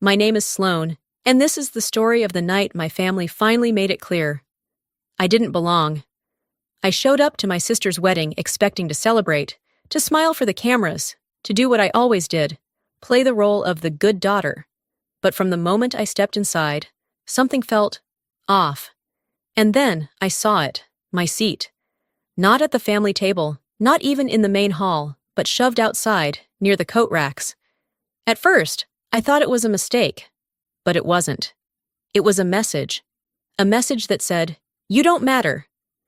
My name is Sloane, and this is the story of the night my family finally made it clear. I didn't belong. I showed up to my sister's wedding expecting to celebrate, to smile for the cameras, to do what I always did, play the role of the good daughter. But from the moment I stepped inside, something felt off. And then I saw it, my seat. Not at the family table, not even in the main hall, but shoved outside, near the coat racks. At first, I thought it was a mistake, but it wasn't. It was a message that said, "You don't matter."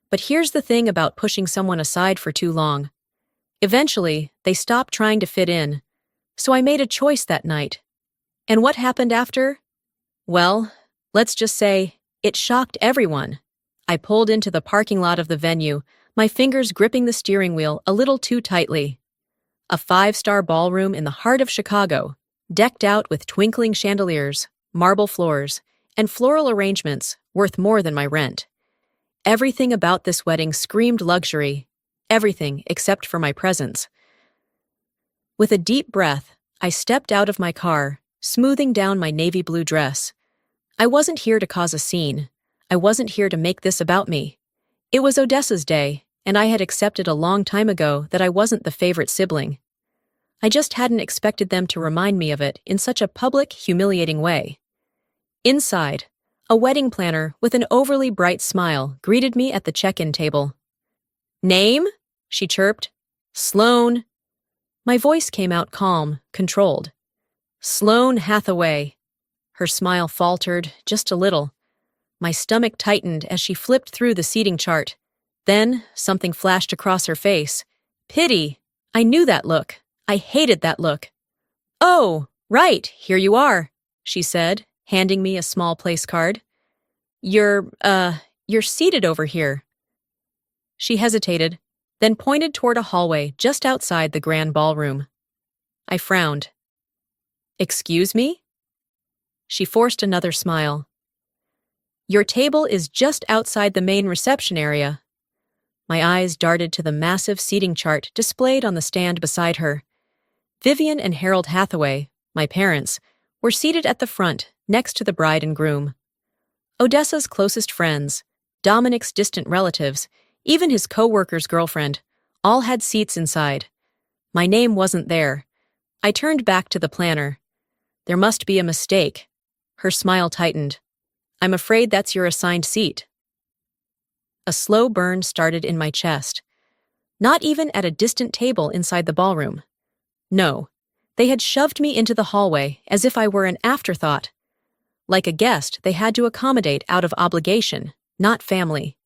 But here's the thing about pushing someone aside for too long. Eventually, they stopped trying to fit in. So I made a choice that night. And what happened after? Well, let's just say, it shocked everyone. I pulled into the parking lot of the venue, my fingers gripping the steering wheel a little too tightly. A 5-star ballroom in the heart of Chicago, decked out with twinkling chandeliers, marble floors, and floral arrangements worth more than my rent. Everything about this wedding screamed luxury, everything except for my presence. With a deep breath, I stepped out of my car, smoothing down my navy blue dress. I wasn't here to cause a scene. I wasn't here to make this about me. It was Odessa's day, and I had accepted a long time ago that I wasn't the favorite sibling. I just hadn't expected them to remind me of it in such a public, humiliating way. Inside, a wedding planner with an overly bright smile greeted me at the check-in table. "Name?" she chirped. "Sloane." My voice came out calm, controlled. "Sloane Hathaway." Her smile faltered, just a little. My stomach tightened as she flipped through the seating chart. Then, something flashed across her face. Pity. I knew that look. I hated that look. "Oh, right, here you are," she said, handing me a small place card. You're seated over here." She hesitated, then pointed toward a hallway just outside the grand ballroom. I frowned. "Excuse me?" She forced another smile. "Your table is just outside the main reception area." My eyes darted to the massive seating chart displayed on the stand beside her. Vivian and Harold Hathaway, my parents, were seated at the front, next to the bride and groom. Odessa's closest friends, Dominic's distant relatives, even his co-worker's girlfriend, all had seats inside. My name wasn't there. I turned back to the planner. "There must be a mistake." Her smile tightened. "I'm afraid that's your assigned seat." A slow burn started in my chest. Not even at a distant table inside the ballroom. No, they had shoved me into the hallway as if I were an afterthought. Like a guest they had to accommodate out of obligation, not family.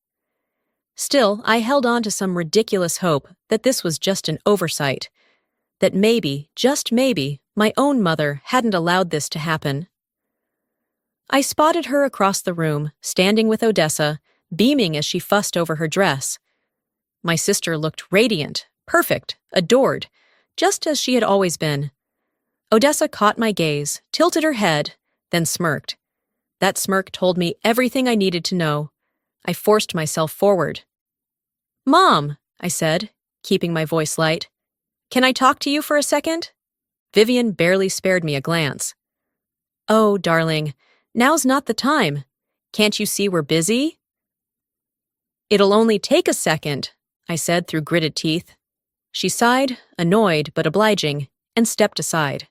Still, I held on to some ridiculous hope that this was just an oversight. That maybe, just maybe, my own mother hadn't allowed this to happen. I spotted her across the room, standing with Odessa, beaming as she fussed over her dress. My sister looked radiant, perfect, adored, just as she had always been. Odessa caught my gaze, tilted her head, then smirked. That smirk told me everything I needed to know. I forced myself forward. "Mom," I said, keeping my voice light. "Can I talk to you for a second?" Vivian barely spared me a glance. "Oh, darling, now's not the time. Can't you see we're busy?" "It'll only take a second," I said through gritted teeth. She sighed, annoyed but obliging, and stepped aside.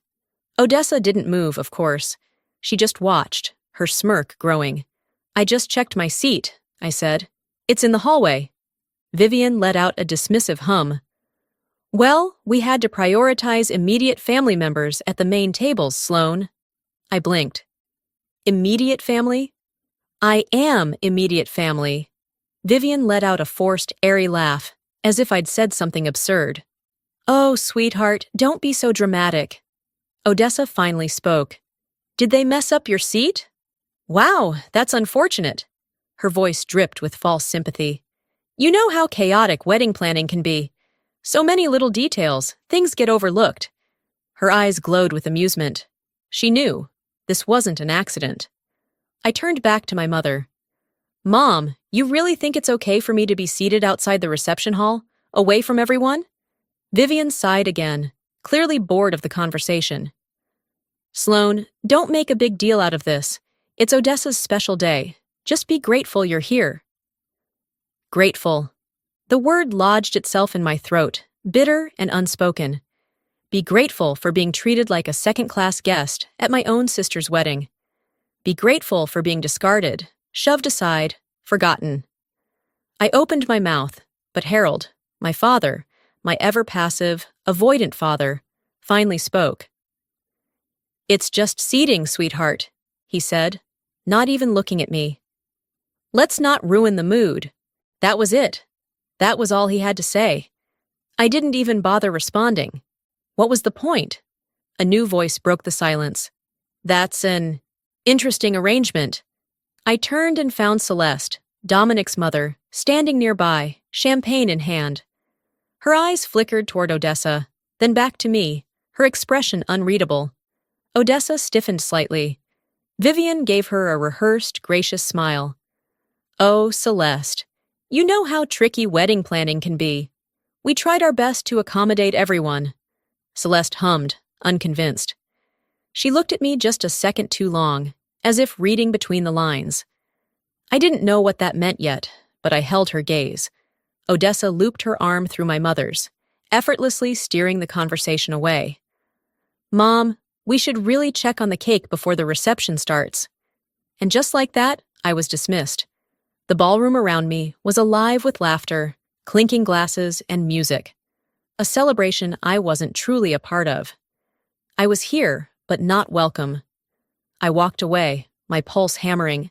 Odessa didn't move, of course. She just watched, her smirk growing. "I just checked my seat," I said. "It's in the hallway." Vivian let out a dismissive hum. "Well, we had to prioritize immediate family members at the main tables, Sloane." I blinked. "Immediate family?" "I am immediate family." Vivian let out a forced, airy laugh, as if I'd said something absurd. "Oh, sweetheart, don't be so dramatic." Odessa finally spoke. "Did they mess up your seat?" "Wow, that's unfortunate." Her voice dripped with false sympathy. "You know how chaotic wedding planning can be. So many little details, things get overlooked." Her eyes glowed with amusement. She knew. This wasn't an accident. I turned back to my mother. "Mom, you really think it's okay for me to be seated outside the reception hall, away from everyone?" Vivian sighed again, clearly bored of the conversation. Sloan, don't make a big deal out of this. It's Odessa's special day. Just be grateful you're here. Grateful. The word lodged itself in my throat, bitter and unspoken. Be grateful for being treated like a second-class guest at my own sister's wedding. Be grateful for being discarded, shoved aside, forgotten. I opened my mouth, but Harold, my father, my ever-passive, avoidant father, finally spoke. "It's just seating, sweetheart," he said, not even looking at me. "Let's not ruin the mood." That was it. That was all he had to say. I didn't even bother responding. What was the point? A new voice broke the silence. "That's an interesting arrangement." I turned and found Celeste, Dominic's mother, standing nearby, champagne in hand. Her eyes flickered toward Odessa, then back to me, her expression unreadable. Odessa stiffened slightly. Vivian gave her a rehearsed, gracious smile. "Oh, Celeste, you know how tricky wedding planning can be. We tried our best to accommodate everyone." Celeste hummed, unconvinced. She looked at me just a second too long, as if reading between the lines. I didn't know what that meant yet, but I held her gaze. Odessa looped her arm through my mother's, effortlessly steering the conversation away. "Mom, we should really check on the cake before the reception starts." And just like that, I was dismissed. The ballroom around me was alive with laughter, clinking glasses, and music. A celebration I wasn't truly a part of. I was here, but not welcome. I walked away, my pulse hammering.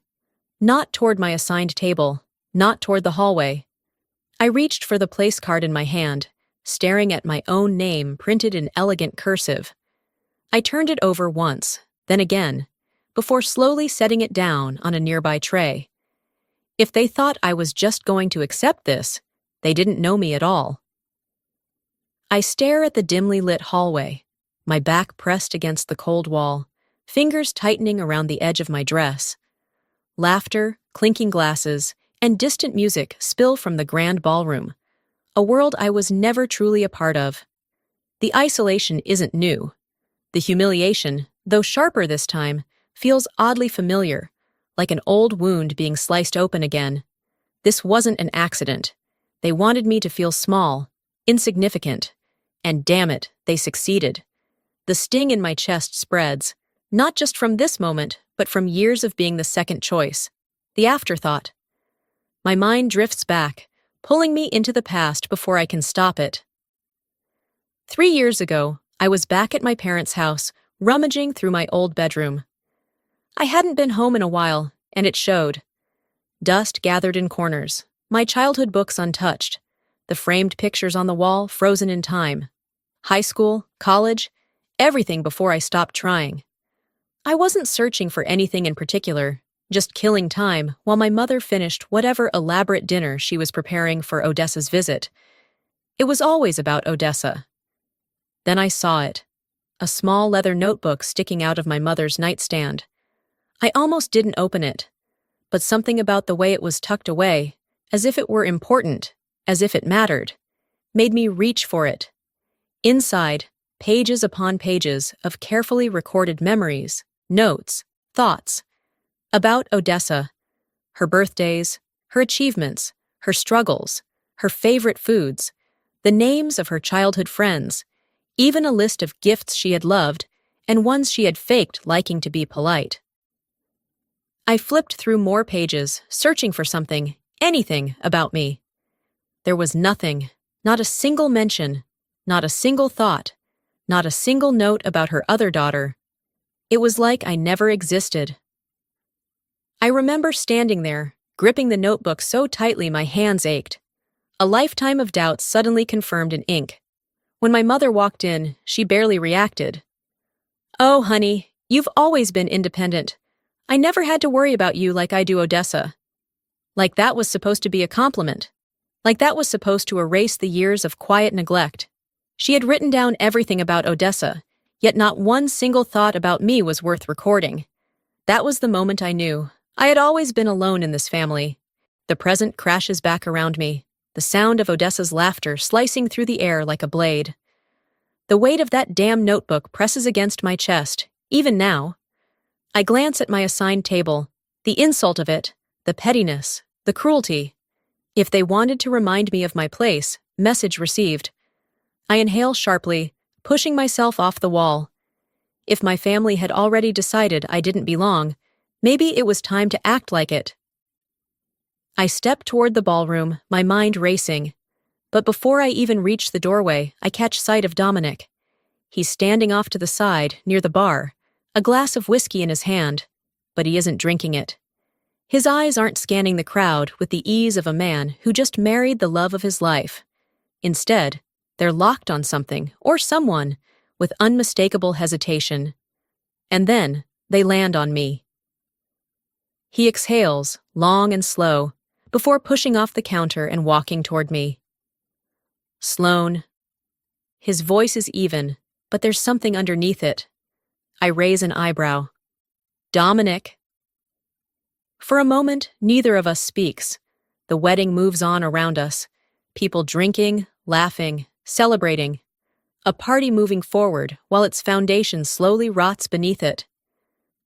Not toward my assigned table, not toward the hallway. I reached for the place card in my hand, staring at my own name printed in elegant cursive. I turned it over once, then again, before slowly setting it down on a nearby tray. If they thought I was just going to accept this, they didn't know me at all. I stare at the dimly lit hallway, my back pressed against the cold wall, fingers tightening around the edge of my dress. Laughter, clinking glasses, and distant music spill from the grand ballroom, a world I was never truly a part of. The isolation isn't new. The humiliation, though sharper this time, feels oddly familiar, like an old wound being sliced open again. This wasn't an accident. They wanted me to feel small, insignificant, and damn it, they succeeded. The sting in my chest spreads, not just from this moment, but from years of being the second choice, the afterthought. My mind drifts back, pulling me into the past before I can stop it. 3 years ago, I was back at my parents' house, rummaging through my old bedroom. I hadn't been home in a while, and it showed. Dust gathered in corners, my childhood books untouched, the framed pictures on the wall frozen in time. High school, college, everything before I stopped trying. I wasn't searching for anything in particular, just killing time while my mother finished whatever elaborate dinner she was preparing for Odessa's visit. It was always about Odessa. Then I saw it, a small leather notebook sticking out of my mother's nightstand. I almost didn't open it, but something about the way it was tucked away, as if it were important, as if it mattered, made me reach for it. Inside, pages upon pages of carefully recorded memories, notes, thoughts, about Odessa, her birthdays, her achievements, her struggles, her favorite foods, the names of her childhood friends, even a list of gifts she had loved and ones she had faked liking to be polite. I flipped through more pages, searching for something, anything about me. There was nothing, not a single mention, not a single thought, not a single note about her other daughter. It was like I never existed. I remember standing there, gripping the notebook so tightly my hands ached. A lifetime of doubt suddenly confirmed in ink. When my mother walked in, she barely reacted. "Oh, honey, you've always been independent. I never had to worry about you like I do Odessa." Like that was supposed to be a compliment. Like that was supposed to erase the years of quiet neglect. She had written down everything about Odessa, yet not one single thought about me was worth recording. That was the moment I knew. I had always been alone in this family. The present crashes back around me, the sound of Odessa's laughter slicing through the air like a blade. The weight of that damn notebook presses against my chest, Even now, I glance at my assigned table. The insult of it, the pettiness, the cruelty. If they wanted to remind me of my place, message received. I inhale sharply, pushing myself off the wall. If my family had already decided I didn't belong, maybe it was time to act like it. I step toward the ballroom, my mind racing. But before I even reach the doorway, I catch sight of Dominic. He's standing off to the side, near the bar, a glass of whiskey in his hand, but he isn't drinking it. His eyes aren't scanning the crowd with the ease of a man who just married the love of his life. Instead, they're locked on something, or someone, with unmistakable hesitation. And then, they land on me. He exhales, long and slow, before pushing off the counter and walking toward me. Sloane. His voice is even, but there's something underneath it. I raise an eyebrow. Dominic. For a moment, neither of us speaks. The wedding moves on around us. People drinking, laughing, celebrating. A party moving forward while its foundation slowly rots beneath it.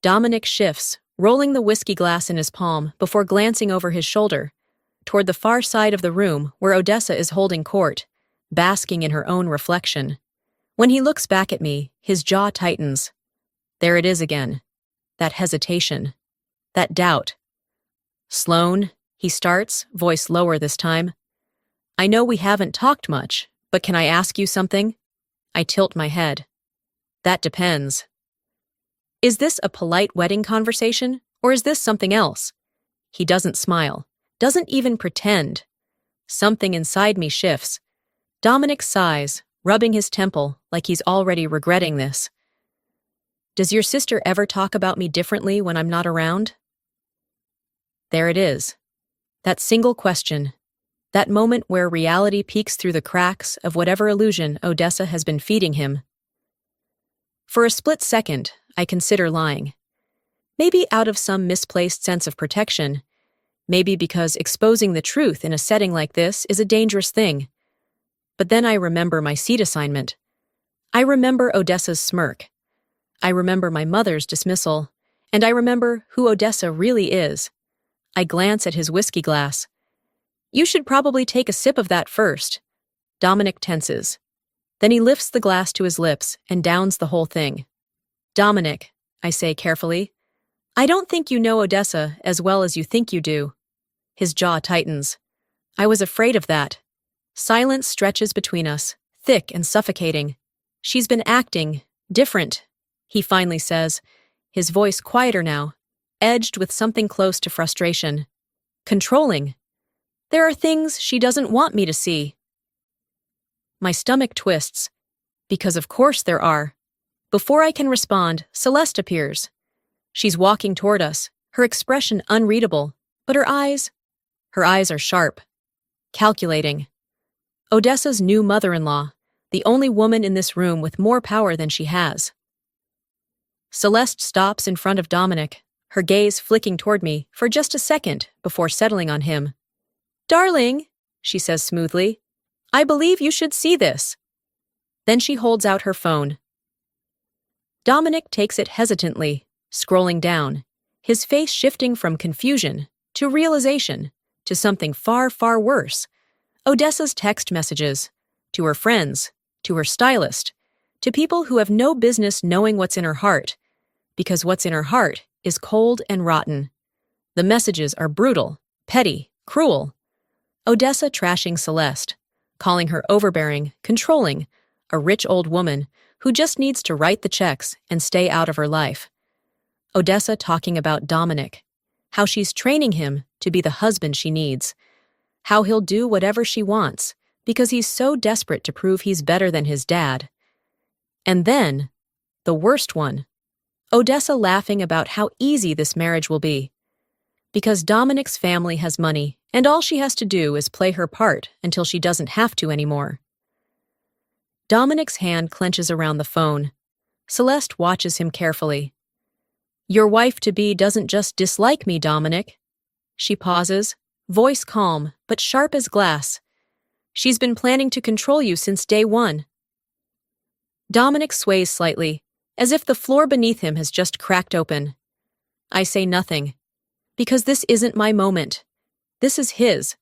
Dominic shifts, rolling the whiskey glass in his palm before glancing over his shoulder, toward the far side of the room where Odessa is holding court, basking in her own reflection. When he looks back at me, his jaw tightens. There it is again. That hesitation. That doubt. Sloane, he starts, voice lower this time. I know we haven't talked much, but can I ask you something? I tilt my head. That depends. Is this a polite wedding conversation, or is this something else? He doesn't smile, doesn't even pretend. Something inside me shifts. Dominic sighs, rubbing his temple like he's already regretting this. Does your sister ever talk about me differently when I'm not around? There it is. That single question. That moment where reality peeks through the cracks of whatever illusion Odessa has been feeding him. For a split second, I consider lying. Maybe out of some misplaced sense of protection. Maybe because exposing the truth in a setting like this is a dangerous thing. But then I remember my seat assignment. I remember Odessa's smirk. I remember my mother's dismissal. And I remember who Odessa really is. I glance at his whiskey glass. You should probably take a sip of that first. Dominic tenses. Then he lifts the glass to his lips and downs the whole thing. Dominic, I say carefully, I don't think you know Odessa as well as you think you do. His jaw tightens. I was afraid of that. Silence stretches between us, thick and suffocating. She's been acting different, he finally says, his voice quieter now, edged with something close to frustration. Controlling. There are things she doesn't want me to see. My stomach twists, because of course there are. Before I can respond, Celeste appears. She's walking toward us, her expression unreadable, but her eyes are sharp, calculating. Odessa's new mother-in-law, the only woman in this room with more power than she has. Celeste stops in front of Dominic, her gaze flicking toward me for just a second before settling on him. Darling, she says smoothly, I believe you should see this. Then she holds out her phone. Dominic takes it hesitantly, scrolling down, his face shifting from confusion to realization to something far, far worse. Odessa's text messages, to her friends, to her stylist, to people who have no business knowing what's in her heart, because what's in her heart is cold and rotten. The messages are brutal, petty, cruel. Odessa trashing Celeste, calling her overbearing, controlling, a rich old woman who just needs to write the checks and stay out of her life. Odessa talking about Dominic, how she's training him to be the husband she needs, how he'll do whatever she wants because he's so desperate to prove he's better than his dad. And then, the worst one, Odessa laughing about how easy this marriage will be. Because Dominic's family has money, and all she has to do is play her part until she doesn't have to anymore. Dominic's hand clenches around the phone. Celeste watches him carefully. Your wife-to-be doesn't just dislike me, Dominic. She pauses, voice calm but sharp as glass. She's been planning to control you since day one. Dominic sways slightly, as if the floor beneath him has just cracked open. I say nothing, because this isn't my moment. This is his.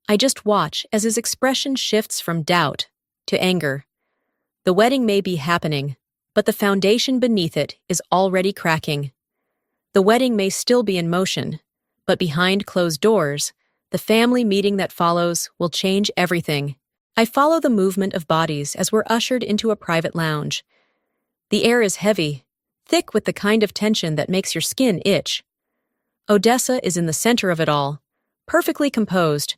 I just watch as his expression shifts from doubt to anger. The wedding may be happening, but the foundation beneath it is already cracking. The wedding may still be in motion, but behind closed doors, the family meeting that follows will change everything. I follow the movement of bodies as we're ushered into a private lounge. The air is heavy, thick with the kind of tension that makes your skin itch. Odessa is in the center of it all, perfectly composed,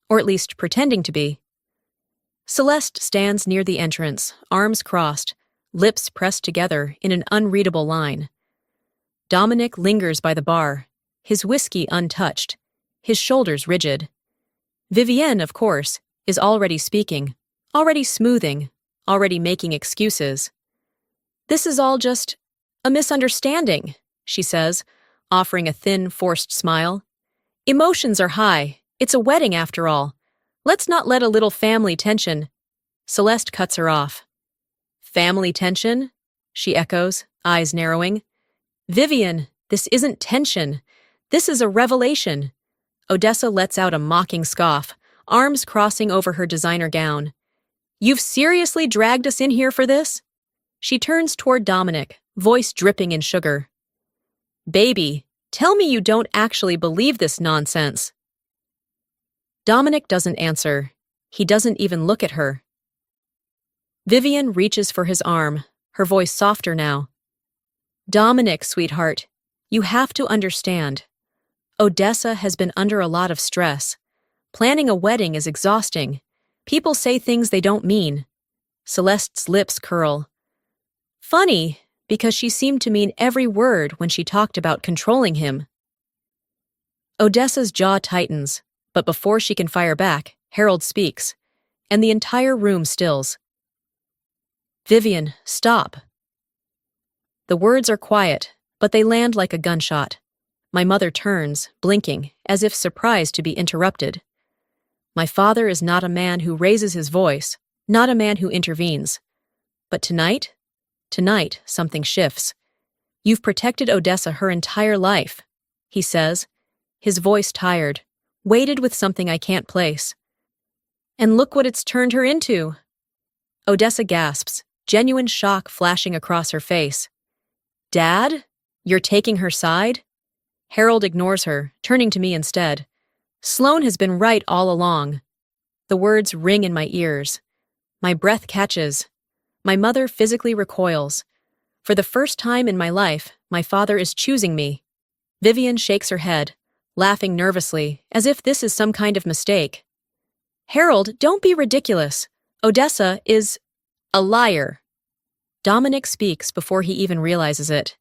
or at least pretending to be. Celeste stands near the entrance, arms crossed, lips pressed together in an unreadable line. Dominic lingers by the bar, his whiskey untouched, his shoulders rigid. Vivienne, of course, is already speaking, already smoothing, already making excuses. "This is all just a misunderstanding," she says, offering a thin, forced smile. "Emotions are high. It's a wedding after all. Let's not let a little family tension—" Celeste cuts her off. "Family tension?" she echoes, eyes narrowing. "Vivian, this isn't tension. This is a revelation." Odessa lets out a mocking scoff, arms crossing over her designer gown. "You've seriously dragged us in here for this?" She turns toward Dominic, voice dripping in sugar. "Baby, tell me you don't actually believe this nonsense." Dominic doesn't answer. He doesn't even look at her. Vivian reaches for his arm, her voice softer now. "Dominic, sweetheart, you have to understand. Odessa has been under a lot of stress. Planning a wedding is exhausting. People say things they don't mean." Celeste's lips curl. Funny, because she seemed to mean every word when she talked about controlling him. Odessa's jaw tightens, but before she can fire back, Harold speaks, and the entire room stills. "Vivian, stop." The words are quiet, but they land like a gunshot. My mother turns, blinking, as if surprised to be interrupted. My father is not a man who raises his voice, not a man who intervenes. But tonight, something shifts. "You've protected Odessa her entire life," he says, his voice tired, weighted with something I can't place. "And look what it's turned her into." Odessa gasps, genuine shock flashing across her face. "Dad? You're taking her side?" Harold ignores her, turning to me instead. "Sloane has been right all along." The words ring in my ears. My breath catches. My mother physically recoils. For the first time in my life, my father is choosing me. Vivian shakes her head, laughing nervously, as if this is some kind of mistake. "Harold, don't be ridiculous. Odessa is a liar." Dominic speaks before he even realizes it.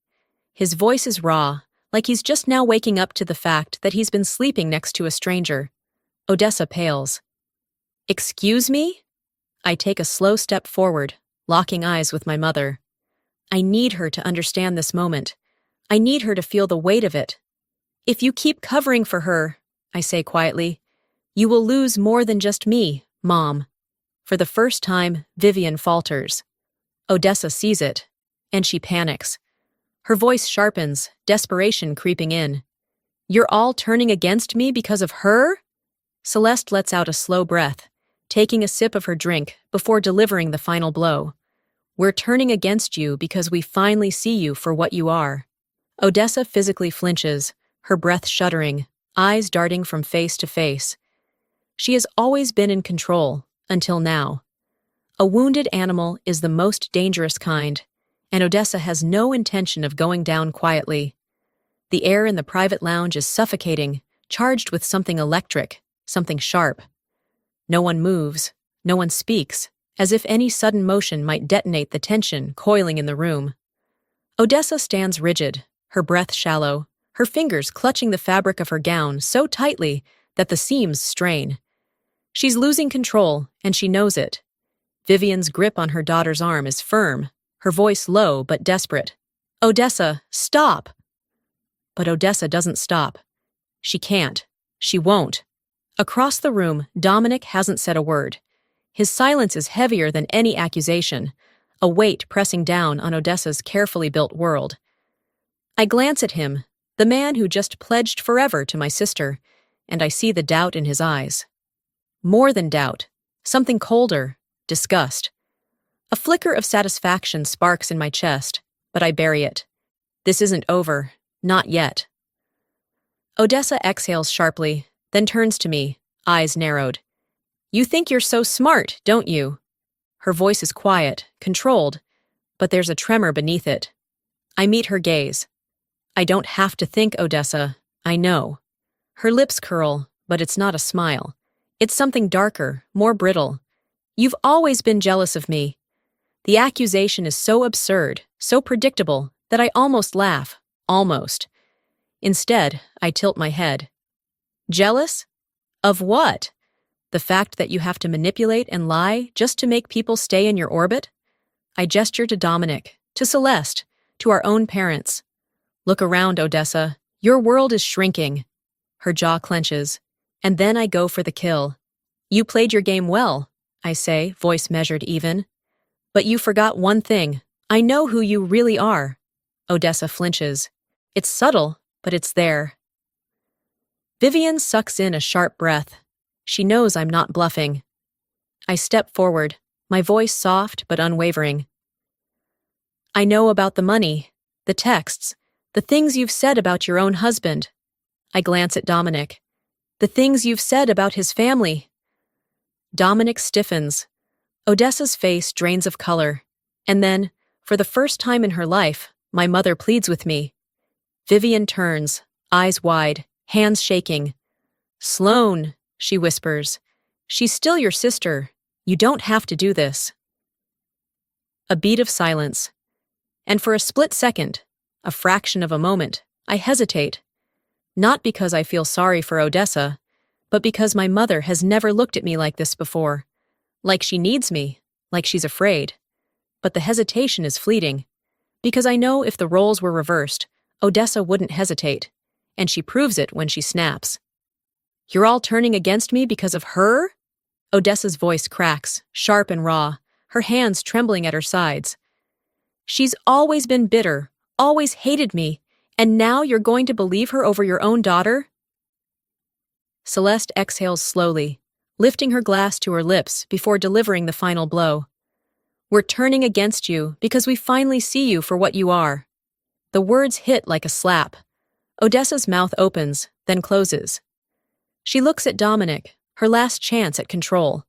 His voice is raw, like he's just now waking up to the fact that he's been sleeping next to a stranger. Odessa pales. "Excuse me?" I take a slow step forward, locking eyes with my mother. I need her to understand this moment. I need her to feel the weight of it. "If you keep covering for her," I say quietly, "you will lose more than just me, Mom." For the first time, Vivian falters. Odessa sees it, and she panics. Her voice sharpens, desperation creeping in. "You're all turning against me because of her?" Celeste lets out a slow breath, taking a sip of her drink before delivering the final blow. "We're turning against you because we finally see you for what you are." Odessa physically flinches, her breath shuddering, eyes darting from face to face. She has always been in control, until now. A wounded animal is the most dangerous kind, and Odessa has no intention of going down quietly. The air in the private lounge is suffocating, charged with something electric, something sharp. No one moves, no one speaks, as if any sudden motion might detonate the tension coiling in the room. Odessa stands rigid, her breath shallow, her fingers clutching the fabric of her gown so tightly that the seams strain. She's losing control, and she knows it. Vivian's grip on her daughter's arm is firm, her voice low but desperate. "Odessa, stop!" But Odessa doesn't stop. She can't. She won't. Across the room, Dominic hasn't said a word. His silence is heavier than any accusation, a weight pressing down on Odessa's carefully built world. I glance at him, the man who just pledged forever to my sister, and I see the doubt in his eyes. More than doubt, something colder, disgust. A flicker of satisfaction sparks in my chest, but I bury it. This isn't over, not yet. Odessa exhales sharply, then turns to me, eyes narrowed. You think you're so smart, don't you? Her voice is quiet, controlled, but there's a tremor beneath it. I meet her gaze. I don't have to think, Odessa. I know. Her lips curl, but it's not a smile. It's something darker, more brittle. You've always been jealous of me. The accusation is so absurd, so predictable, that I almost laugh. Almost. Instead, I tilt my head. Jealous? Of what? The fact that you have to manipulate and lie just to make people stay in your orbit? I gesture to Dominic, to Celeste, to our own parents. Look around, Odessa. Your world is shrinking. Her jaw clenches. And then I go for the kill. You played your game well, I say, voice measured even. But you forgot one thing. I know who you really are. Odessa flinches. It's subtle, but it's there. Vivian sucks in a sharp breath. She knows I'm not bluffing. I step forward, my voice soft but unwavering. I know about the money, the texts, the things you've said about your own husband. I glance at Dominic. The things you've said about his family. Dominic stiffens. Odessa's face drains of color. And then, for the first time in her life, my mother pleads with me. Vivian turns, eyes wide, hands shaking. Sloane, she whispers. She's still your sister. You don't have to do this. A beat of silence. And for a split second, a fraction of a moment, I hesitate. Not because I feel sorry for Odessa, but because my mother has never looked at me like this before. Like she needs me, like she's afraid. But the hesitation is fleeting. Because I know if the roles were reversed, Odessa wouldn't hesitate. And she proves it when she snaps. You're all turning against me because of her? Odessa's voice cracks, sharp and raw, her hands trembling at her sides. She's always been bitter, always hated me, and now you're going to believe her over your own daughter? Celeste exhales slowly, lifting her glass to her lips before delivering the final blow. We're turning against you because we finally see you for what you are. The words hit like a slap. Odessa's mouth opens, then closes. She looks at Dominic, her last chance at control.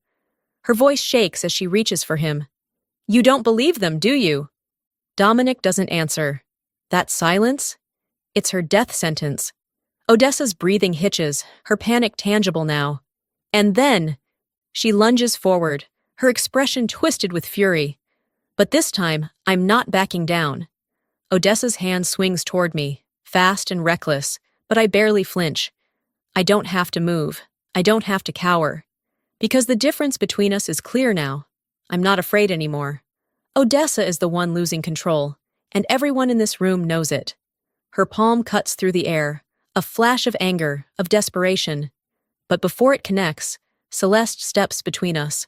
Her voice shakes as she reaches for him. You don't believe them, do you? Dominic doesn't answer. That silence? It's her death sentence. Odessa's breathing hitches, her panic tangible now. And then, she lunges forward, her expression twisted with fury. But this time, I'm not backing down. Odessa's hand swings toward me, fast and reckless, but I barely flinch. I don't have to move. I don't have to cower. Because the difference between us is clear now. I'm not afraid anymore. Odessa is the one losing control, and everyone in this room knows it. Her palm cuts through the air, a flash of anger, of desperation. But before it connects, Celeste steps between us.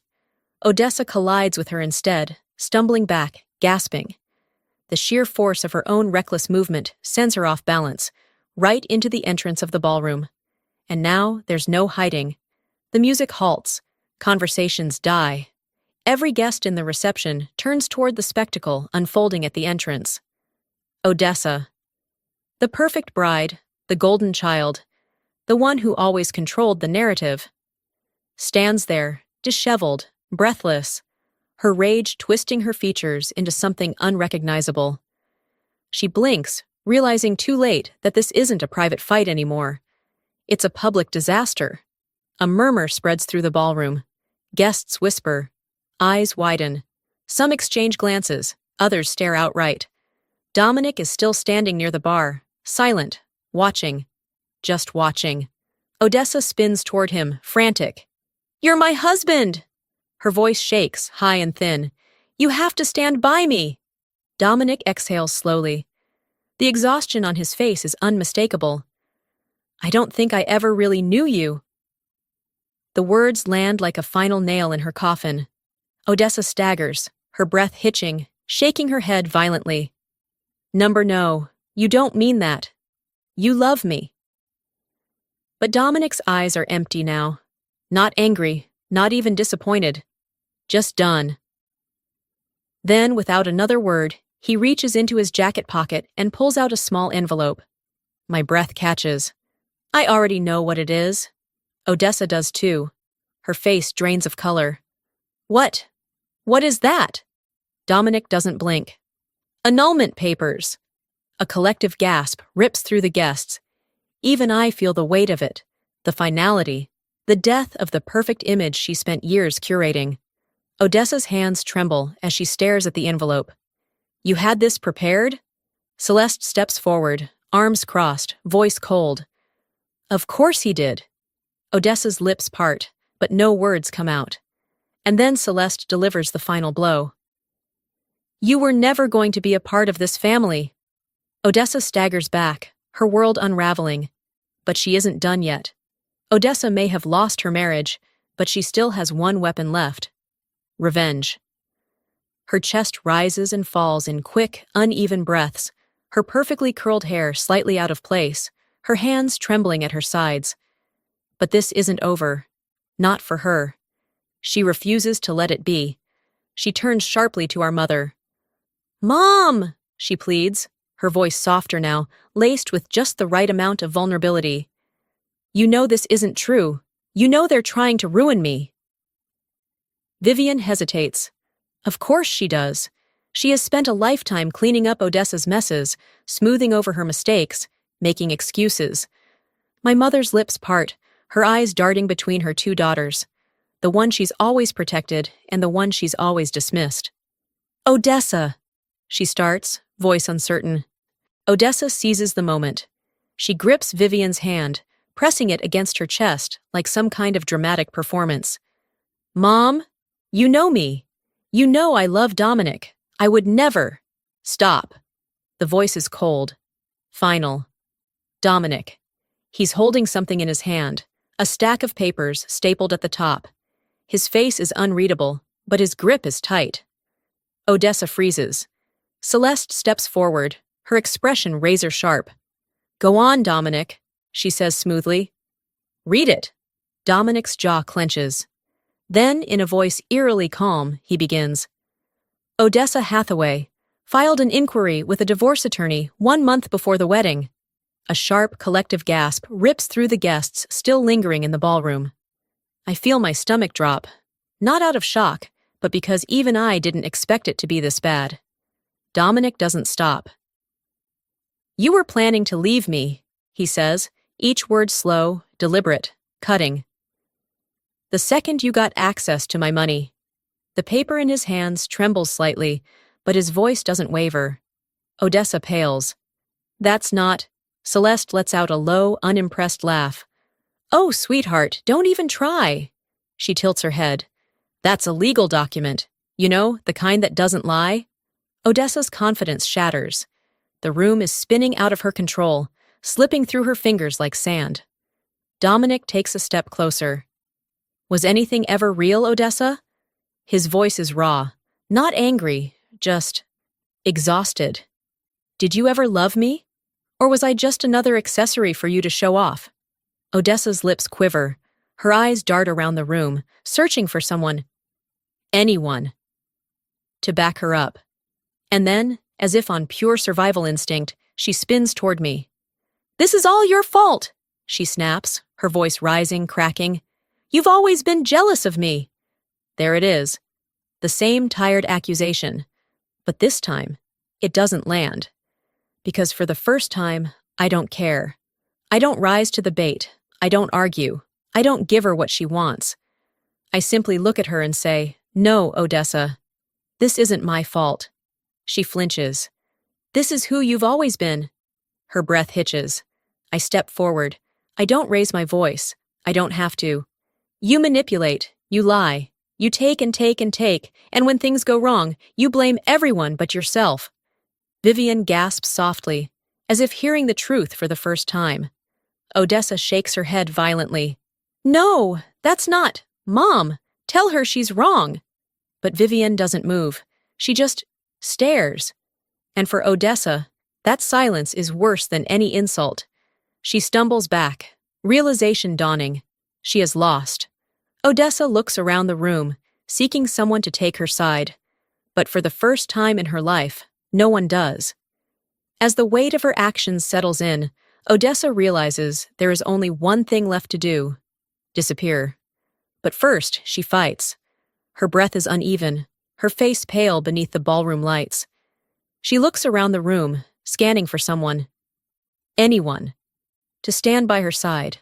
Odessa collides with her instead, stumbling back, gasping. The sheer force of her own reckless movement sends her off balance, right into the entrance of the ballroom. And now there's no hiding. The music halts, conversations die. Every guest in the reception turns toward the spectacle unfolding at the entrance. Odessa. The perfect bride, the golden child, the one who always controlled the narrative, stands there, disheveled, breathless, her rage twisting her features into something unrecognizable. She blinks, realizing too late that this isn't a private fight anymore. It's a public disaster. A murmur spreads through the ballroom. Guests whisper. Eyes widen. Some exchange glances, others stare outright. Dominic is still standing near the bar, silent, watching. Just watching. Odessa spins toward him, frantic. You're my husband! Her voice shakes, high and thin. You have to stand by me! Dominic exhales slowly. The exhaustion on his face is unmistakable. I don't think I ever really knew you. The words land like a final nail in her coffin. Odessa staggers, her breath hitching, shaking her head violently. No, you don't mean that. You love me. But Dominic's eyes are empty now. Not angry, not even disappointed. Just done. Then, without another word, he reaches into his jacket pocket and pulls out a small envelope. My breath catches. I already know what it is. Odessa does too. Her face drains of color. What? What is that? Dominic doesn't blink. Annulment papers. A collective gasp rips through the guests. Even I feel the weight of it, the finality, the death of the perfect image she spent years curating. Odessa's hands tremble as she stares at the envelope. You had this prepared? Celeste steps forward, arms crossed, voice cold. Of course he did. Odessa's lips part, but no words come out. And then Celeste delivers the final blow. You were never going to be a part of this family. Odessa staggers back, her world unraveling. But she isn't done yet. Odessa may have lost her marriage, but she still has one weapon left. Revenge. Her chest rises and falls in quick, uneven breaths, her perfectly curled hair slightly out of place, her hands trembling at her sides. But this isn't over. Not for her. She refuses to let it be. She turns sharply to our mother. Mom! She pleads, her voice softer now, laced with just the right amount of vulnerability. You know this isn't true. You know they're trying to ruin me. Vivian hesitates. Of course she does. She has spent a lifetime cleaning up Odessa's messes, smoothing over her mistakes, making excuses. My mother's lips part, her eyes darting between her two daughters, the one she's always protected and the one she's always dismissed. Odessa! She starts, voice uncertain. Odessa seizes the moment. She grips Vivian's hand, pressing it against her chest like some kind of dramatic performance. Mom, you know me. You know I love Dominic. I would never. Stop. The voice is cold. Final. Dominic. He's holding something in his hand, a stack of papers stapled at the top. His face is unreadable, but his grip is tight. Odessa freezes. Celeste steps forward, her expression razor-sharp. Go on, Dominic, she says smoothly. Read it. Dominic's jaw clenches. Then, in a voice eerily calm, he begins. Odessa Hathaway filed an inquiry with a divorce attorney 1 month before the wedding. A sharp, collective gasp rips through the guests still lingering in the ballroom. I feel my stomach drop, not out of shock, but because even I didn't expect it to be this bad. Dominic doesn't stop. You were planning to leave me, he says, each word slow, deliberate, cutting. The second you got access to my money. The paper in his hands trembles slightly, but his voice doesn't waver. Odessa pales. That's not. Celeste lets out a low, unimpressed laugh. Oh, sweetheart, don't even try. She tilts her head. That's a legal document. You know, the kind that doesn't lie. Odessa's confidence shatters. The room is spinning out of her control, slipping through her fingers like sand. Dominic takes a step closer. Was anything ever real, Odessa? His voice is raw, not angry, just exhausted. Did you ever love me? Or was I just another accessory for you to show off? Odessa's lips quiver. Her eyes dart around the room, searching for someone, anyone, to back her up. And then, as if on pure survival instinct, she spins toward me. This is all your fault, she snaps, her voice rising, cracking. You've always been jealous of me. There it is. The same tired accusation. But this time, it doesn't land. Because for the first time, I don't care. I don't rise to the bait. I don't argue. I don't give her what she wants. I simply look at her and say, No, Odessa. This isn't my fault. She flinches. This is who you've always been. Her breath hitches. I step forward. I don't raise my voice. I don't have to. You manipulate. You lie. You take and take and take, and when things go wrong, you blame everyone but yourself. Vivian gasps softly, as if hearing the truth for the first time. Odessa shakes her head violently. No, that's not. Mom, tell her she's wrong. But Vivian doesn't move. She just stares. And for Odessa, that silence is worse than any insult. She stumbles back, realization dawning. She is lost. Odessa looks around the room, seeking someone to take her side. But for the first time in her life, no one does. As the weight of her actions settles in, Odessa realizes there is only one thing left to do: disappear. But first, she fights. Her breath is uneven, her face pale beneath the ballroom lights. She looks around the room, scanning for someone. Anyone. To stand by her side.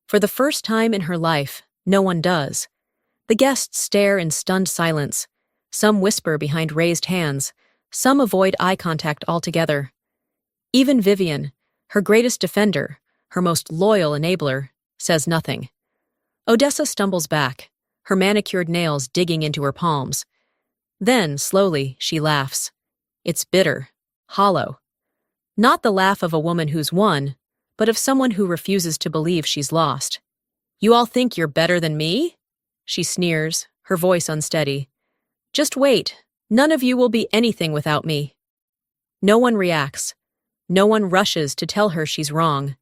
For the first time in her life, no one does. The guests stare in stunned silence. Some whisper behind raised hands. Some avoid eye contact altogether. Even Vivian, her greatest defender, her most loyal enabler, says nothing. Odessa stumbles back, her manicured nails digging into her palms. Then, slowly, she laughs. It's bitter, hollow. Not the laugh of a woman who's won, but of someone who refuses to believe she's lost. You all think you're better than me? She sneers, her voice unsteady. Just wait. None of you will be anything without me. No one reacts. No one rushes to tell her she's wrong.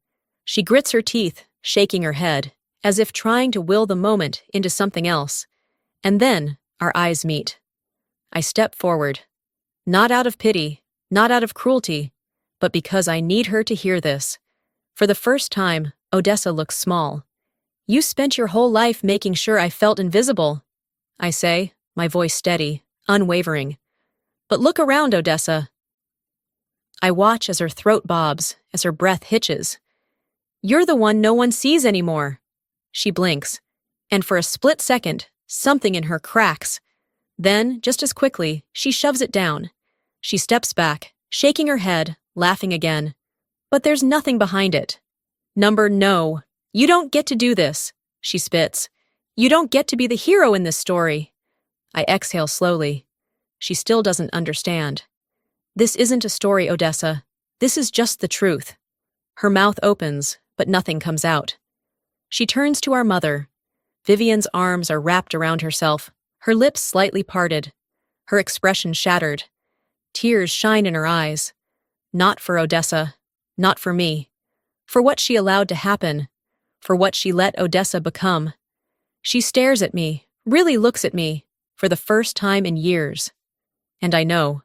She grits her teeth, shaking her head, as if trying to will the moment into something else. And then, our eyes meet. I step forward. Not out of pity, not out of cruelty, but because I need her to hear this. For the first time, Odessa looks small. You spent your whole life making sure I felt invisible, I say, my voice steady, unwavering. But look around, Odessa. I watch as her throat bobs, as her breath hitches. You're the one no one sees anymore. She blinks, and for a split second, something in her cracks. Then, just as quickly, she shoves it down. She steps back, shaking her head, laughing again. But there's nothing behind it. No. You don't get to do this, she spits. You don't get to be the hero in this story. I exhale slowly. She still doesn't understand. This isn't a story, Odessa. This is just the truth. Her mouth opens, but nothing comes out. She turns to our mother. Vivian's arms are wrapped around herself, her lips slightly parted, her expression shattered. Tears shine in her eyes. Not for Odessa, not for me. For what she allowed to happen, for what she let Odessa become. She stares at me, really looks at me, for the first time in years. And I know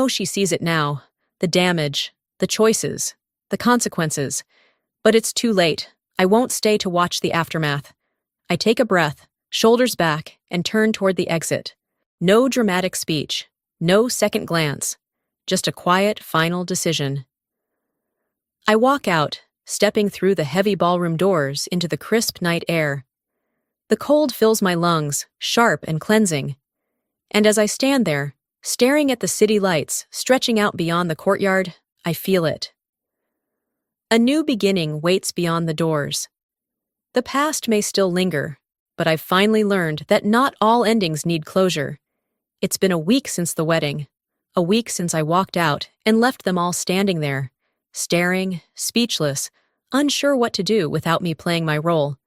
she sees it now, the damage, the choices, the consequences. But it's too late. I won't stay to watch the aftermath. I take a breath, shoulders back, and turn toward the exit. No dramatic speech, no second glance, just a quiet, final decision. I walk out, stepping through the heavy ballroom doors into the crisp night air. The cold fills my lungs, sharp and cleansing. And as I stand there, staring at the city lights stretching out beyond the courtyard, I feel it. A new beginning waits beyond the doors. The past may still linger, but I've finally learned that not all endings need closure. It's been a week since the wedding, a week since I walked out and left them all standing there, staring, speechless, unsure what to do without me playing my role.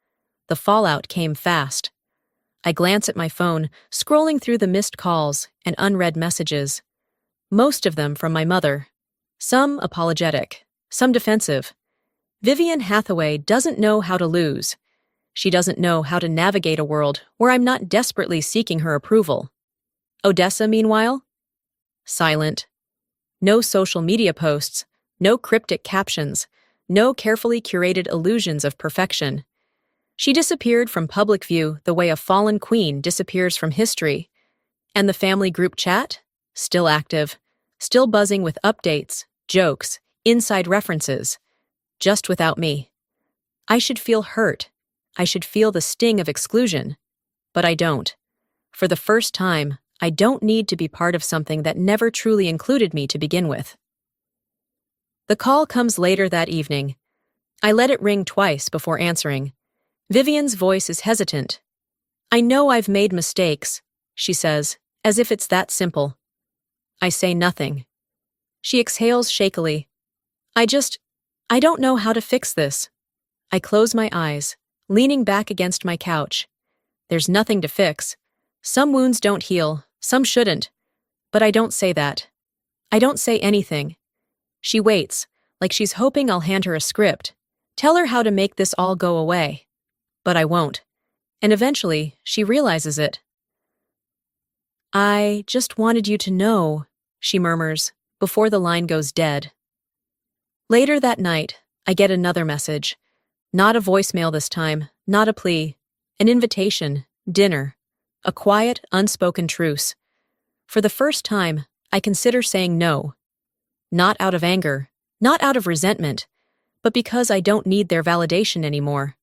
The fallout came fast. I glance at my phone, scrolling through the missed calls and unread messages. Most of them from my mother. Some apologetic, some defensive. Vivian Hathaway doesn't know how to lose. She doesn't know how to navigate a world where I'm not desperately seeking her approval. Odessa, meanwhile? Silent. No social media posts, no cryptic captions, no carefully curated illusions of perfection. She disappeared from public view the way a fallen queen disappears from history. And the family group chat? Still active, still buzzing with updates, jokes, inside references. Just without me. I should feel hurt. I should feel the sting of exclusion. But I don't. For the first time, I don't need to be part of something that never truly included me to begin with. The call comes later that evening. I let it ring twice before answering. Vivian's voice is hesitant. I know I've made mistakes, she says, as if it's that simple. I say nothing. She exhales shakily. I don't know how to fix this. I close my eyes, leaning back against my couch. There's nothing to fix. Some wounds don't heal, some shouldn't. But I don't say that. I don't say anything. She waits, like she's hoping I'll hand her a script, tell her how to make this all go away. But I won't. And eventually, she realizes it. I just wanted you to know, she murmurs, before the line goes dead. Later that night, I get another message. Not a voicemail this time, not a plea. An invitation, dinner. A quiet, unspoken truce. For the first time, I consider saying no. Not out of anger, not out of resentment, but because I don't need their validation anymore.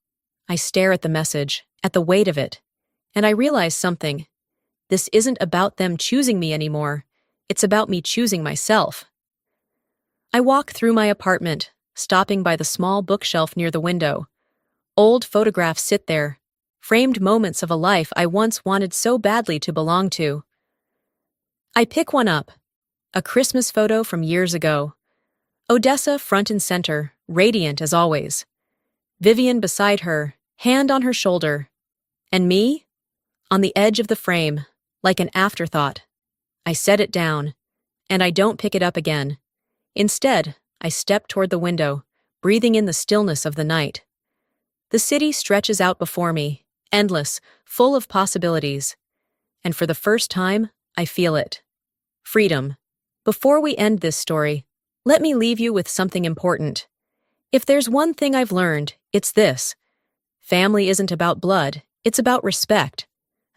I stare at the message, at the weight of it, and I realize something. This isn't about them choosing me anymore. It's about me choosing myself. I walk through my apartment, stopping by the small bookshelf near the window. Old photographs sit there, framed moments of a life I once wanted so badly to belong to. I pick one up, a Christmas photo from years ago. Odessa front and center, radiant as always. Vivian beside her, hand on her shoulder. And me? On the edge of the frame, like an afterthought. I set it down, and I don't pick it up again. Instead, I step toward the window, breathing in the stillness of the night. The city stretches out before me, endless, full of possibilities. And for the first time, I feel it. Freedom. Before we end this story, let me leave you with something important. If there's one thing I've learned, it's this. Family isn't about blood, it's about respect.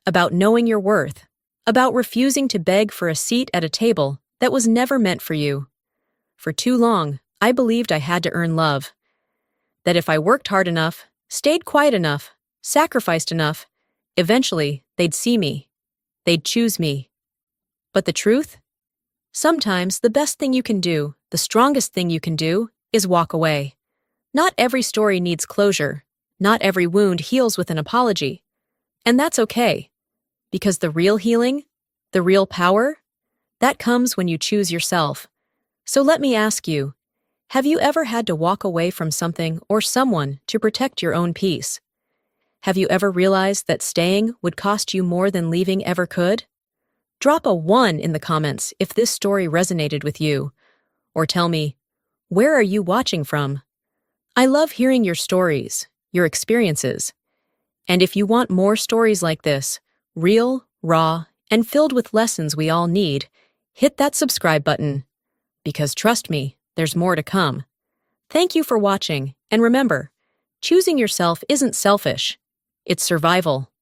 About knowing your worth. About refusing to beg for a seat at a table that was never meant for you. For too long, I believed I had to earn love. That if I worked hard enough, stayed quiet enough, sacrificed enough, eventually they'd see me. They'd choose me. But the truth? Sometimes the best thing you can do, the strongest thing you can do, is walk away. Not every story needs closure. Not every wound heals with an apology. And that's okay. Because the real healing, the real power, that comes when you choose yourself. So let me ask you, have you ever had to walk away from something or someone to protect your own peace? Have you ever realized that staying would cost you more than leaving ever could? Drop a 1 in the comments if this story resonated with you. Or tell me, where are you watching from? I love hearing your stories, your experiences. And if you want more stories like this, real, raw, and filled with lessons we all need, hit that subscribe button. Because trust me, there's more to come. Thank you for watching, and remember, choosing yourself isn't selfish. It's survival.